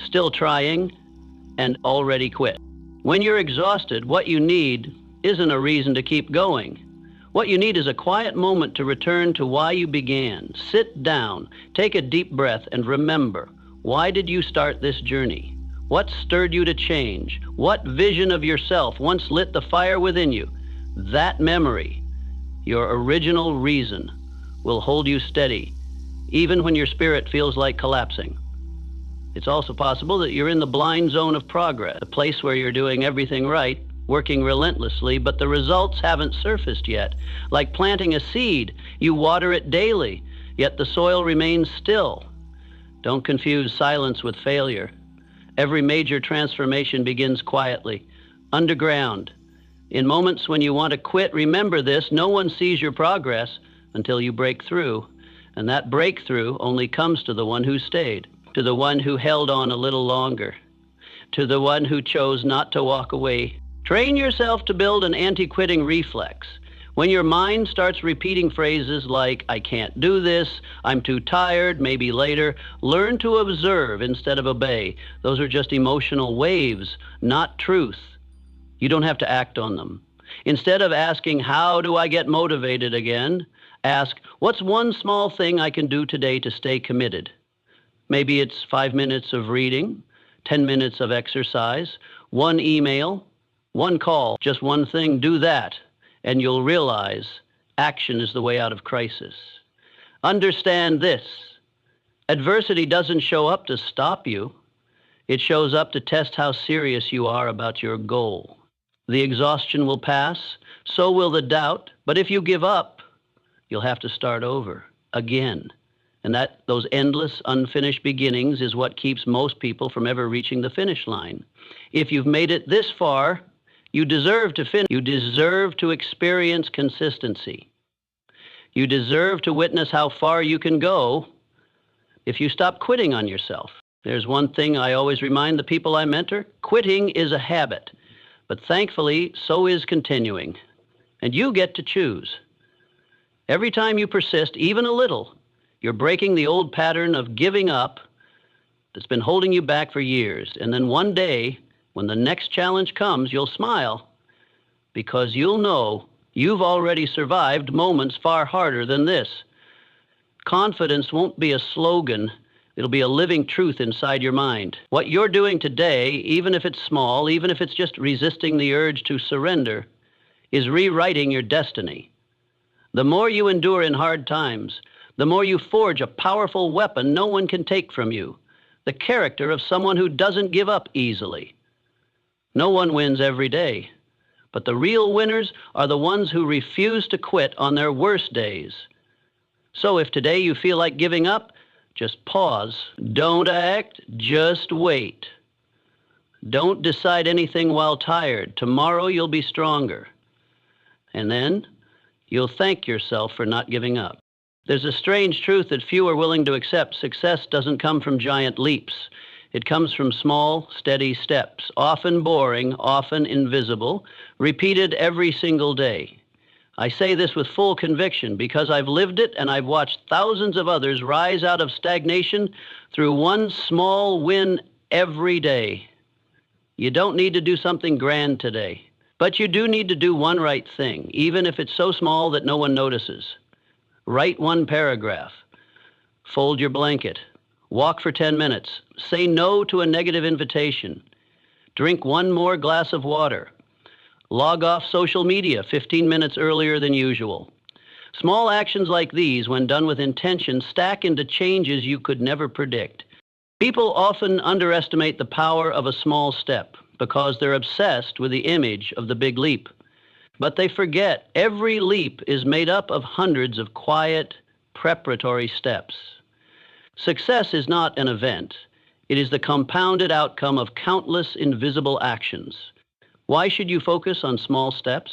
still trying and already quit. When you're exhausted, what you need isn't a reason to keep going. What you need is a quiet moment to return to why you began. Sit down, take a deep breath, and remember, why did you start this journey? What stirred you to change? What vision of yourself once lit the fire within you? That memory, your original reason, will hold you steady, even when your spirit feels like collapsing. It's also possible that you're in the blind zone of progress, a place where you're doing everything right, working relentlessly, but the results haven't surfaced yet. Like planting a seed, you water it daily, yet the soil remains still. Don't confuse silence with failure. Every major transformation begins quietly, underground. In moments when you want to quit, remember this: no one sees your progress until you break through. And that breakthrough only comes to the one who stayed, to the one who held on a little longer, to the one who chose not to walk away. Train yourself to build an anti-quitting reflex. When your mind starts repeating phrases like, I can't do this, I'm too tired, maybe later, learn to observe instead of obey. Those are just emotional waves, not truth. You don't have to act on them. Instead of asking, how do I get motivated again? Ask, what's one small thing I can do today to stay committed? Maybe it's 5 minutes of reading, 10 minutes of exercise, one email, one call, just one thing. Do that, and you'll realize action is the way out of crisis. Understand this: adversity doesn't show up to stop you. It shows up to test how serious you are about your goal. The exhaustion will pass, so will the doubt, but if you give up, you'll have to start over again. And those endless, unfinished beginnings is what keeps most people from ever reaching the finish line. If you've made it this far, you deserve to finish. You deserve to experience consistency. You deserve to witness how far you can go if you stop quitting on yourself. There's one thing I always remind the people I mentor: quitting is a habit, but thankfully, so is continuing. And you get to choose. Every time you persist, even a little, you're breaking the old pattern of giving up that's been holding you back for years. And then one day, when the next challenge comes, you'll smile because you'll know you've already survived moments far harder than this. Confidence won't be a slogan. It'll be a living truth inside your mind. What you're doing today, even if it's small, even if it's just resisting the urge to surrender, is rewriting your destiny. The more you endure in hard times, the more you forge a powerful weapon no one can take from you, the character of someone who doesn't give up easily. No one wins every day, but the real winners are the ones who refuse to quit on their worst days. So if today you feel like giving up, just pause. Don't act, just wait. Don't decide anything while tired. Tomorrow you'll be stronger. And then you'll thank yourself for not giving up. There's a strange truth that few are willing to accept. Success doesn't come from giant leaps. It comes from small, steady steps, often boring, often invisible, repeated every single day. I say this with full conviction because I've lived it and I've watched thousands of others rise out of stagnation through one small win every day. You don't need to do something grand today, but you do need to do one right thing, even if it's so small that no one notices. Write one paragraph. Fold your blanket. Walk for 10 minutes. Say no to a negative invitation. Drink one more glass of water. Log off social media 15 minutes earlier than usual. Small actions like these, when done with intention, stack into changes you could never predict. People often underestimate the power of a small step because they're obsessed with the image of the big leap. But they forget every leap is made up of hundreds of quiet, preparatory steps. Success is not an event. It is the compounded outcome of countless invisible actions. Why should you focus on small steps?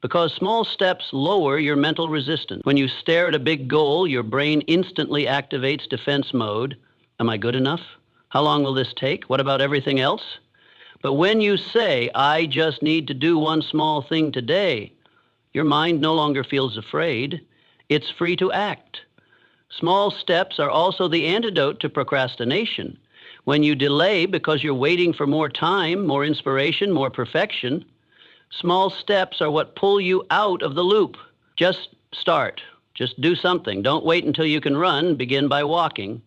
Because small steps lower your mental resistance. When you stare at a big goal, your brain instantly activates defense mode. Am I good enough? How long will this take? What about everything else? But when you say, I just need to do one small thing today, your mind no longer feels afraid. It's free to act. Small steps are also the antidote to procrastination. When you delay because you're waiting for more time, more inspiration, more perfection, small steps are what pull you out of the loop. Just start. Just do something. Don't wait until you can run. Begin by walking.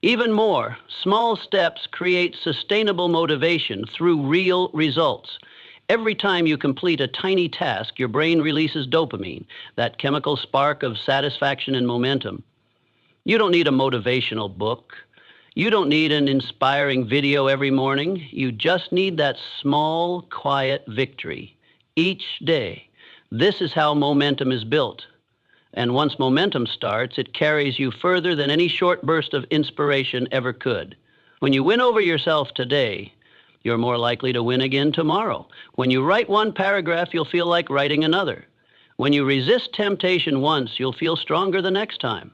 Even more, small steps create sustainable motivation through real results. Every time you complete a tiny task, your brain releases dopamine, that chemical spark of satisfaction and momentum. You don't need a motivational book. You don't need an inspiring video every morning. You just need that small, quiet victory each day. This is how momentum is built. And once momentum starts, it carries you further than any short burst of inspiration ever could. When you win over yourself today, you're more likely to win again tomorrow. When you write one paragraph, you'll feel like writing another. When you resist temptation once, you'll feel stronger the next time.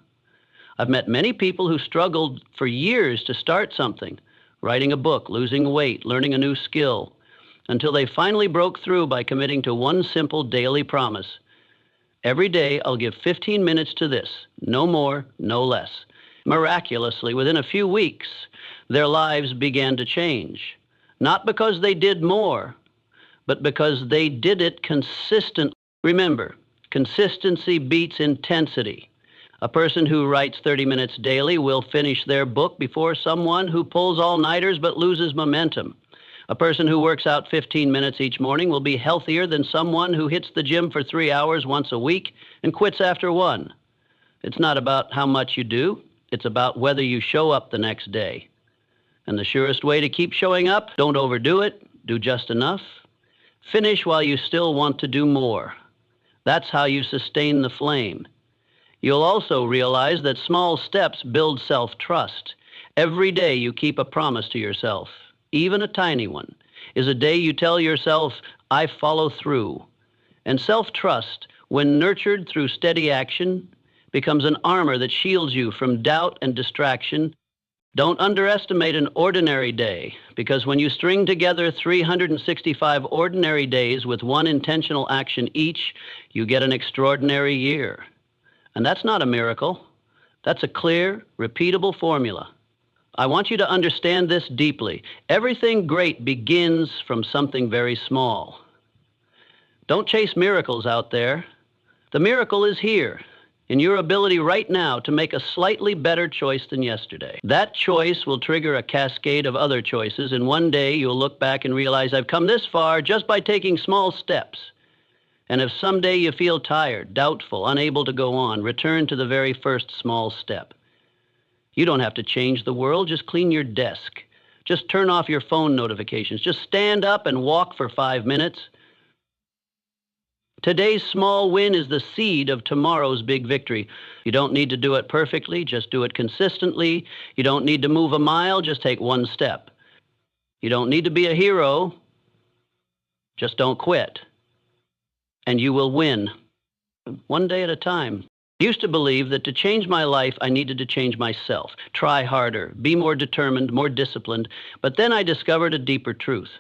I've met many people who struggled for years to start something, writing a book, losing weight, learning a new skill, until they finally broke through by committing to one simple daily promise. Every day I'll give 15 minutes to this, no more, no less. Miraculously, within a few weeks, their lives began to change. Not because they did more, but because they did it consistently. Remember, consistency beats intensity. A person who writes 30 minutes daily will finish their book before someone who pulls all-nighters but loses momentum. A person who works out 15 minutes each morning will be healthier than someone who hits the gym for 3 hours once a week and quits after one. It's not about how much you do. It's about whether you show up the next day. And the surest way to keep showing up, don't overdo it, do just enough. Finish while you still want to do more. That's how you sustain the flame. You'll also realize that small steps build self-trust. Every day you keep a promise to yourself, even a tiny one, is a day you tell yourself, I follow through. And self-trust, when nurtured through steady action, becomes an armor that shields you from doubt and distraction. Don't underestimate an ordinary day, because when you string together 365 ordinary days with one intentional action each, you get an extraordinary year. And that's not a miracle. That's a clear, repeatable formula. I want you to understand this deeply. Everything great begins from something very small. Don't chase miracles out there. The miracle is here. in your ability right now to make a slightly better choice than yesterday. That choice will trigger a cascade of other choices, and one day you'll look back and realize, I've come this far just by taking small steps. And if someday you feel tired, doubtful, unable to go on, return to the very first small step. You don't have to change the world, just clean your desk. Just turn off your phone notifications. Just stand up and walk for 5 minutes. Today's small win is the seed of tomorrow's big victory. You don't need to do it perfectly, just do it consistently. You don't need to move a mile, just take one step. You don't need to be a hero, just don't quit. And you will win, one day at a time. I used to believe that to change my life, I needed to change myself, try harder, be more determined, more disciplined. But then I discovered a deeper truth.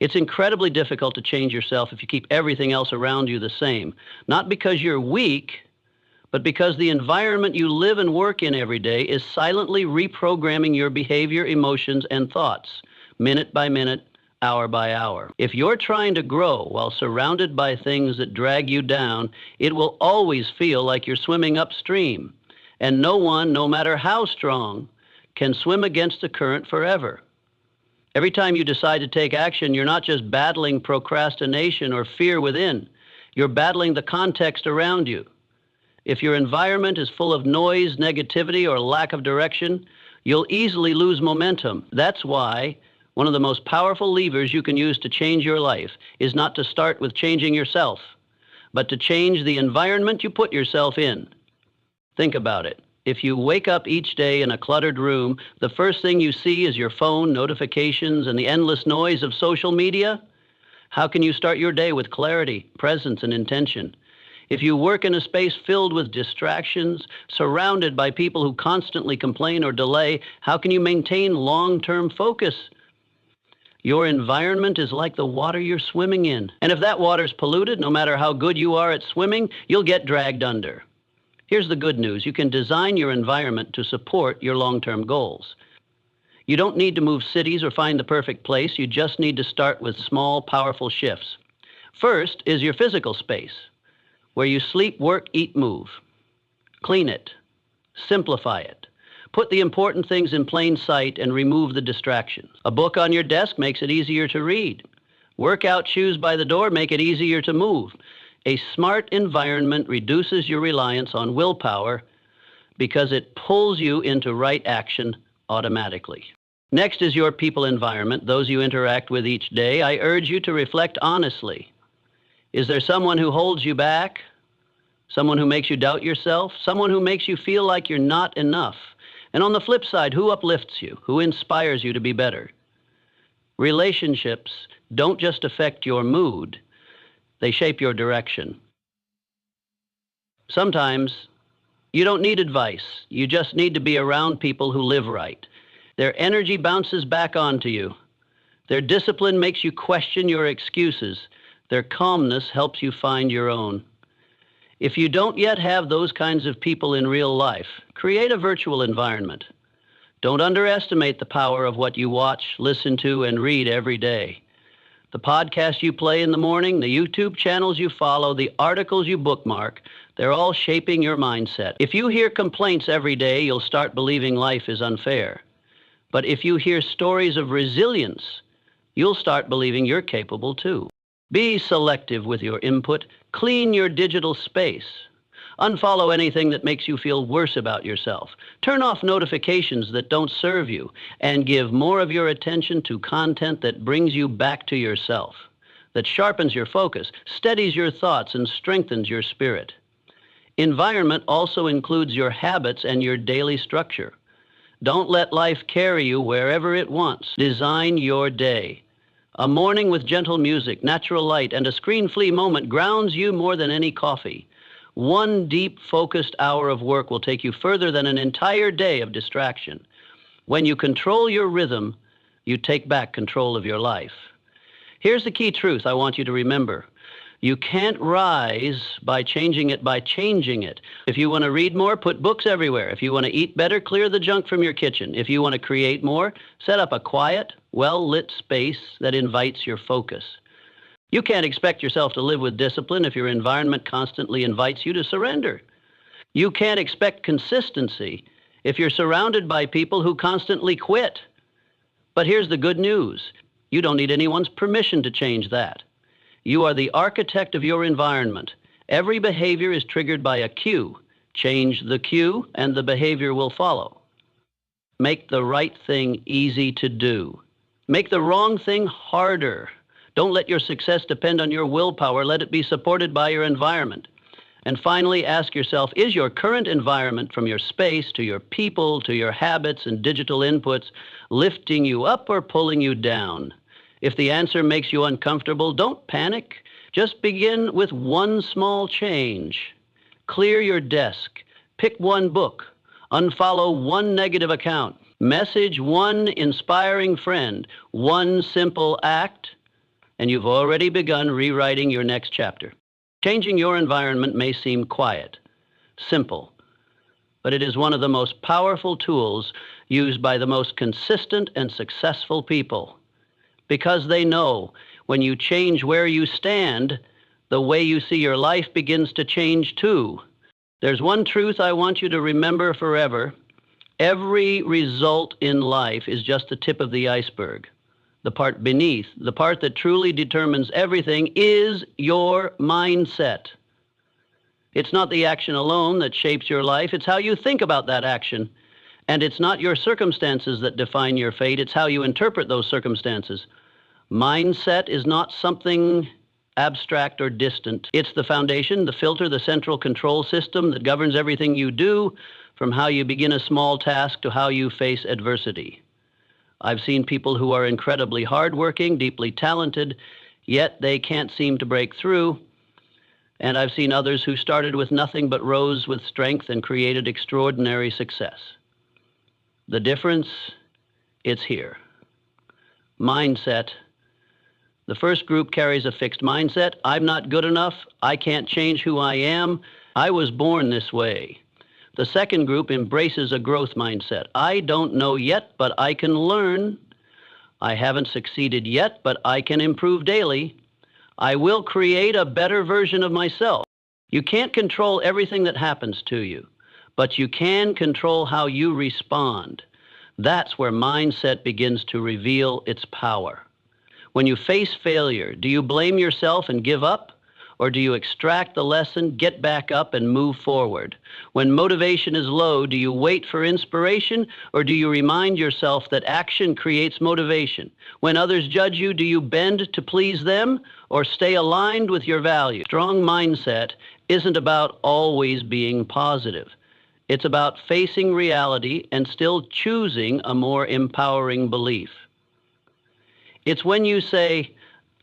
It's incredibly difficult to change yourself if you keep everything else around you the same. Not because you're weak, but because the environment you live and work in every day is silently reprogramming your behavior, emotions, and thoughts, minute by minute, hour by hour. If you're trying to grow while surrounded by things that drag you down, it will always feel like you're swimming upstream. And no one, no matter how strong, can swim against the current forever. Every time you decide to take action, you're not just battling procrastination or fear within. You're battling the context around you. If your environment is full of noise, negativity, or lack of direction, you'll easily lose momentum. That's why one of the most powerful levers you can use to change your life is not to start with changing yourself, but to change the environment you put yourself in. Think about it. If you wake up each day in a cluttered room, the first thing you see is your phone, notifications, and the endless noise of social media, how can you start your day with clarity, presence, and intention? If you work in a space filled with distractions, surrounded by people who constantly complain or delay, how can you maintain long-term focus? Your environment is like the water you're swimming in. And if that water's polluted, no matter how good you are at swimming, you'll get dragged under. Here's the good news. You can design your environment to support your long-term goals. You don't need to move cities or find the perfect place. You just need to start with small, powerful shifts. First is your physical space, where you sleep, work, eat, move. Clean it. Simplify it. Put the important things in plain sight and remove the distractions. A book on your desk makes it easier to read. Workout shoes by the door make it easier to move. A smart environment reduces your reliance on willpower because it pulls you into right action automatically. Next is your people environment, those you interact with each day. I urge you to reflect honestly. Is there someone who holds you back? Someone who makes you doubt yourself? Someone who makes you feel like you're not enough? And on the flip side, who uplifts you? Who inspires you to be better? Relationships don't just affect your mood, they shape your direction. Sometimes you don't need advice. You just need to be around people who live right. Their energy bounces back onto you. Their discipline makes you question your excuses. Their calmness helps you find your own. If you don't yet have those kinds of people in real life, create a virtual environment. Don't underestimate the power of what you watch, listen to, and read every day. The podcast you play in the morning, the YouTube channels you follow, the articles you bookmark, they're all shaping your mindset. If you hear complaints every day, you'll start believing life is unfair. But if you hear stories of resilience, you'll start believing you're capable too. Be selective with your input. Clean your digital space. Unfollow anything that makes you feel worse about yourself. Turn off notifications that don't serve you, and give more of your attention to content that brings you back to yourself, that sharpens your focus, steadies your thoughts, and strengthens your spirit. Environment also includes your habits and your daily structure. Don't let life carry you wherever it wants. Design your day. A morning with gentle music, natural light, and a screen-free moment grounds you more than any coffee. One deep, focused hour of work will take you further than an entire day of distraction. When you control your rhythm, you take back control of your life. Here's the key truth I want you to remember. You can't rise by changing it. If you want to read more, put books everywhere. If you want to eat better, clear the junk from your kitchen. If you want to create more, set up a quiet, well-lit space that invites your focus. You can't expect yourself to live with discipline if your environment constantly invites you to surrender. You can't expect consistency if you're surrounded by people who constantly quit. But here's the good news. You don't need anyone's permission to change that. You are the architect of your environment. Every behavior is triggered by a cue. Change the cue, and the behavior will follow. Make the right thing easy to do. Make the wrong thing harder. Don't let your success depend on your willpower. Let it be supported by your environment. And finally, ask yourself, is your current environment, from your space to your people to your habits and digital inputs, lifting you up or pulling you down? If the answer makes you uncomfortable, don't panic. Just begin with one small change. Clear your desk. Pick one book. Unfollow one negative account. Message one inspiring friend. One simple act, and you've already begun rewriting your next chapter. Changing your environment may seem quiet, simple, but it is one of the most powerful tools used by the most consistent and successful people, because they know when you change where you stand, the way you see your life begins to change too. There's one truth I want you to remember forever. Every result in life is just the tip of the iceberg. The part beneath, the part that truly determines everything, is your mindset. It's not the action alone that shapes your life, it's how you think about that action. And it's not your circumstances that define your fate, it's how you interpret those circumstances. Mindset is not something abstract or distant. It's the foundation, the filter, the central control system that governs everything you do, from how you begin a small task to how you face adversity. I've seen people who are incredibly hardworking, deeply talented, yet they can't seem to break through. And I've seen others who started with nothing but rose with strength and created extraordinary success. The difference, it's here. Mindset. The first group carries a fixed mindset. I'm not good enough. I can't change who I am. I was born this way. The second group embraces a growth mindset. I don't know yet, but I can learn. I haven't succeeded yet, but I can improve daily. I will create a better version of myself. You can't control everything that happens to you, but you can control how you respond. That's where mindset begins to reveal its power. When you face failure, do you blame yourself and give up? Or do you extract the lesson, get back up, and move forward? When motivation is low, do you wait for inspiration, or do you remind yourself that action creates motivation? When others judge you, do you bend to please them, or stay aligned with your values? Strong mindset isn't about always being positive. It's about facing reality and still choosing a more empowering belief. It's when you say,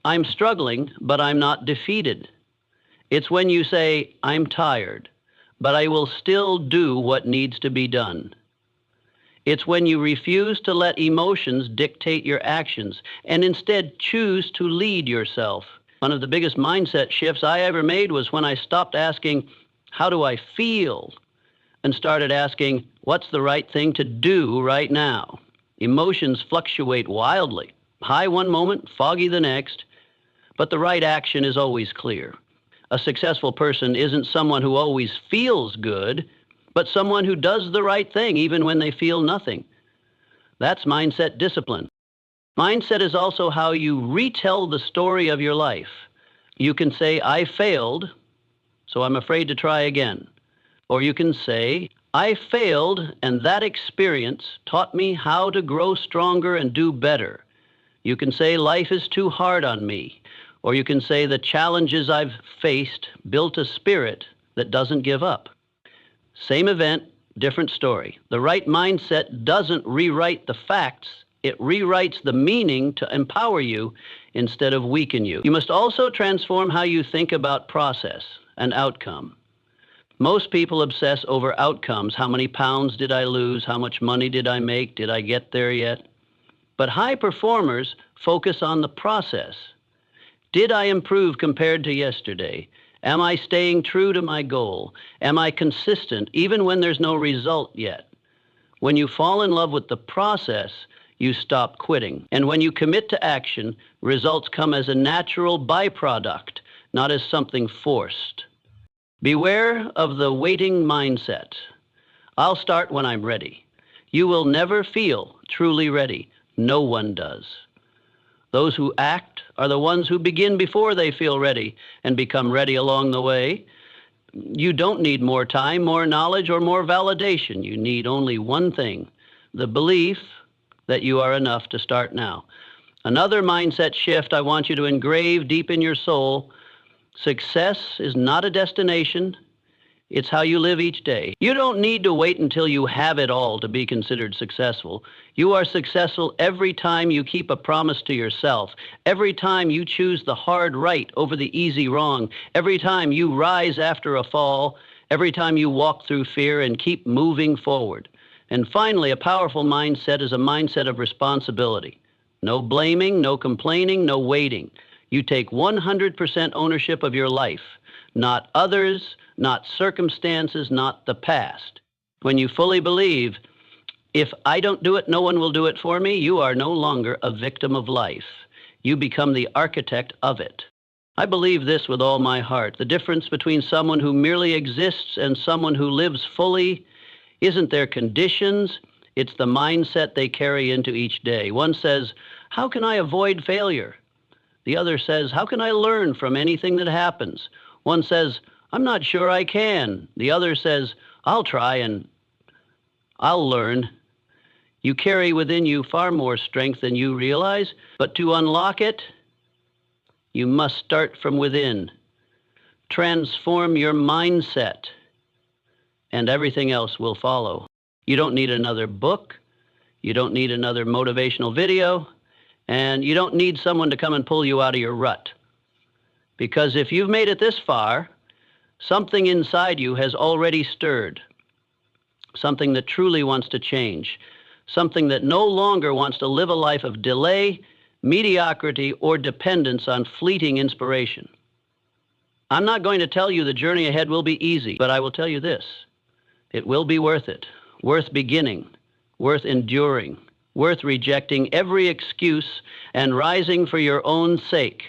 I'm struggling, but I'm not defeated. It's when you say, I'm tired, but I will still do what needs to be done. It's when you refuse to let emotions dictate your actions and instead choose to lead yourself. One of the biggest mindset shifts I ever made was when I stopped asking, how do I feel? And started asking, what's the right thing to do right now? Emotions fluctuate wildly. High one moment, foggy the next, but the right action is always clear. A successful person isn't someone who always feels good, but someone who does the right thing even when they feel nothing. That's mindset discipline. Mindset is also how you retell the story of your life. You can say, I failed, so I'm afraid to try again. Or you can say, I failed, and that experience taught me how to grow stronger and do better. You can say, life is too hard on me. Or you can say, the challenges I've faced built a spirit that doesn't give up. Same event, different story. The right mindset doesn't rewrite the facts. It rewrites the meaning to empower you instead of weaken you. You must also transform how you think about process and outcome. Most people obsess over outcomes. How many pounds did I lose? How much money did I make? Did I get there yet? But high performers focus on the process. Did I improve compared to yesterday? Am I staying true to my goal? Am I consistent even when there's no result yet? When you fall in love with the process, you stop quitting. And when you commit to action, results come as a natural byproduct, not as something forced. Beware of the waiting mindset. I'll start when I'm ready. You will never feel truly ready. No one does. Those who act are the ones who begin before they feel ready and become ready along the way. You don't need more time, more knowledge, or more validation. You need only one thing: the belief that you are enough to start now. Another mindset shift I want you to engrave deep in your soul: success is not a destination. It's how you live each day. You don't need to wait until you have it all to be considered successful. You are successful every time you keep a promise to yourself, every time you choose the hard right over the easy wrong, every time you rise after a fall, every time you walk through fear and keep moving forward. And finally, a powerful mindset is a mindset of responsibility. No blaming, no complaining, no waiting. You take 100% ownership of your life, not others, not circumstances, not the past. When you fully believe, if I don't do it, no one will do it for me, you are no longer a victim of life. You become the architect of it. I believe this with all my heart. The difference between someone who merely exists and someone who lives fully isn't their conditions, it's the mindset they carry into each day. One says, how can I avoid failure? The other says, how can I learn from anything that happens? One says, I'm not sure I can. The other says, I'll try and I'll learn. You carry within you far more strength than you realize, but to unlock it, you must start from within. Transform your mindset, and everything else will follow. You don't need another book. You don't need another motivational video. And you don't need someone to come and pull you out of your rut. Because if you've made it this far, something inside you has already stirred. Something that truly wants to change. Something that no longer wants to live a life of delay, mediocrity, or dependence on fleeting inspiration. I'm not going to tell you the journey ahead will be easy, but I will tell you this: it will be worth it, worth beginning, worth enduring, worth rejecting every excuse and rising for your own sake.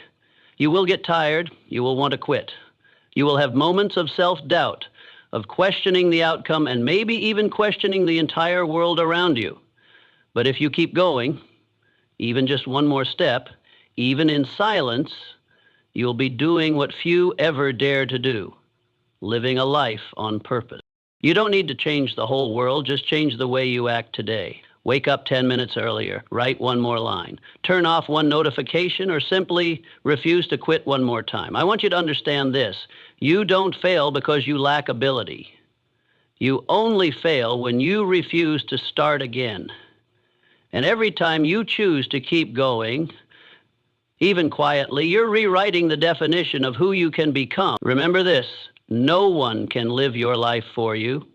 You will get tired, you will want to quit. You will have moments of self-doubt, of questioning the outcome, and maybe even questioning the entire world around you. But if you keep going, even just one more step, even in silence, you'll be doing what few ever dare to do: living a life on purpose. You don't need to change the whole world, just change the way you act today. Wake up 10 minutes earlier, write one more line, turn off one notification, or simply refuse to quit one more time. I want you to understand this: you don't fail because you lack ability. You only fail when you refuse to start again. And every time you choose to keep going, even quietly, you're rewriting the definition of who you can become. Remember this: no one can live your life for you.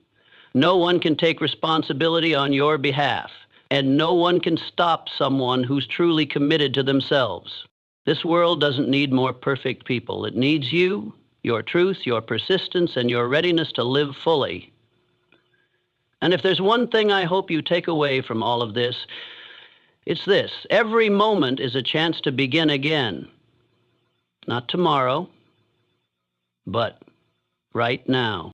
No one can take responsibility on your behalf, and no one can stop someone who's truly committed to themselves. This world doesn't need more perfect people. It needs you, your truth, your persistence, and your readiness to live fully. And if there's one thing I hope you take away from all of this, it's this: every moment is a chance to begin again. Not tomorrow, but right now.